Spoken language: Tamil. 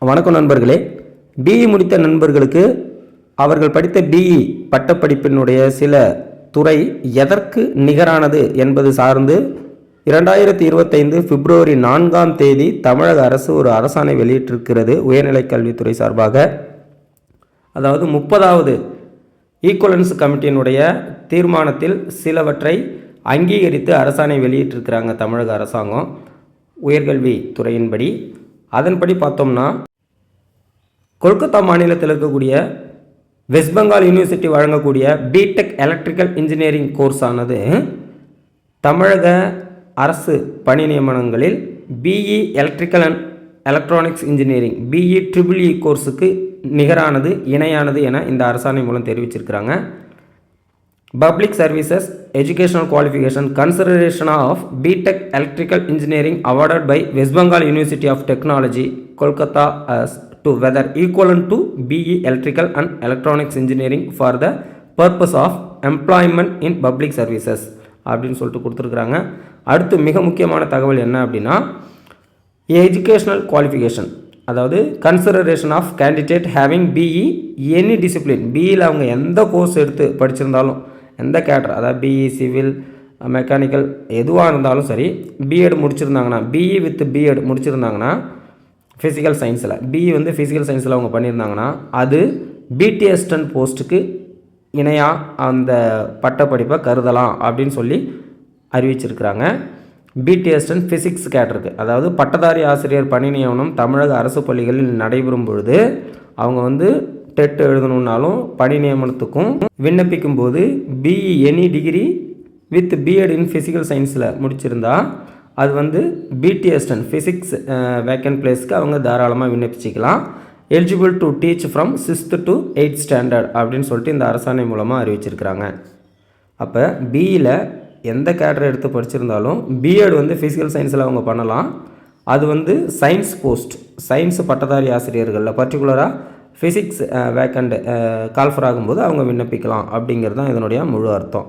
வணக்கம் நண்பர்களே. பிஇ முடித்த நண்பர்களுக்கு அவர்கள் படித்த பிஇ பட்டப்படிப்பினுடைய சில துறை எதற்கு நிகரானது என்பது சார்ந்து 2025 பிப்ரவரி 4ஆம் தேதி தமிழக அரசு ஒரு அரசாணை வெளியிட்டிருக்கிறது. உயர்நிலைக் கல்வித்துறை சார்பாக, அதாவது 30வது ஈக்குவலன்ஸ் கமிட்டியினுடைய தீர்மானத்தில் சிலவற்றை அங்கீகரித்து அரசாணை வெளியிட்டிருக்கிறாங்க தமிழக அரசாங்கம் உயர்கல்வி துறையின்படி. அதன்படி பார்த்தோம்னா, கொல்கத்தா மாநிலத்தில் இருக்கக்கூடிய வெஸ்ட் பெங்கால் யூனிவர்சிட்டி வழங்கக்கூடிய பிடெக் எலக்ட்ரிக்கல் இன்ஜினியரிங் கோர்ஸ் ஆனது தமிழக அரசு பணி நியமனங்களில் BE electrical and electronics engineering BE கோர்ஸுக்கு நிகரானது, இணையானது என இந்த அரசாணை மூலம் தெரிவிச்சிருக்கிறாங்க. Public services educational qualification consideration of B Tech electrical engineering awarded by West Bengal university of technology Kolkata to whether equivalent to BE electrical and electronics engineering for the purpose of employment in public services அப்படின்னு சொல்லிட்டு கொடுத்துருக்குறாங்க. அடுத்து மிக முக்கியமான தகவல் என்ன அப்படின்னா, எஜுகேஷனல் குவாலிஃபிகேஷன், அதாவது consideration of candidate having BE any discipline. பிஇயில் அவங்க எந்த கோர்ஸ் எடுத்து படிச்சிருந்தாலும், எந்த கேட்டர், அதாவது பிஇ சிவில் மெக்கானிக்கல் எதுவாக இருந்தாலும் சரி, பிஎட் முடிச்சிருந்தாங்கன்னா, பிஇ வித் பிஎட் முடிச்சிருந்தாங்கன்னா, ஃபிசிக்கல் சயின்ஸில் பிஇ ஃபிசிக்கல் சயின்ஸில் அவங்க பண்ணியிருந்தாங்கன்னா அது பிடிஎஸ்டன் போஸ்ட்டுக்கு இணையாக அந்த பட்டப்படிப்பை கருதலாம் அப்படின்னு சொல்லி அறிவிச்சிருக்கிறாங்க. பிடிஎஸ்டன் ஃபிசிக்ஸ் கேட்டருக்கு, அதாவது பட்டதாரி ஆசிரியர் பணி நியமனம் தமிழக அரசு பள்ளிகளில் நடைபெறும் பொழுது அவங்க டெட் எழுதணுன்னாலும் பணி நியமனத்துக்கும் விண்ணப்பிக்கும் போது BE any degree with B Ed in physical சயின்ஸில் முடிச்சிருந்தா அது பிடிஎஸ்டன் ஃபிசிக்ஸ் வேக்கன்ட் பிளேஸ்க்கு அவங்க தாராளமாக விண்ணப்பிச்சிக்கலாம். Eligible to teach from 6th to 8th standard அப்படின்னு சொல்லிட்டு இந்த அரசாணை மூலமாக அறிவிச்சிருக்கிறாங்க. அப்போ பிஇயில் எந்த கேடரை எடுத்து படிச்சிருந்தாலும் பிஎட் ஃபிசிக்கல் சயின்ஸில் அவங்க பண்ணலாம். அது சயின்ஸ் போஸ்ட், சயின்ஸ் பட்டதாரி ஆசிரியர்களில் பர்டிகுலராக ஃபிசிக்ஸ் வேக்கண்ட் கால்ஃபர் ஆகும்போது அவங்க விண்ணப்பிக்கலாம் அப்படிங்கிறது தான் இதனுடைய முழு அர்த்தம்.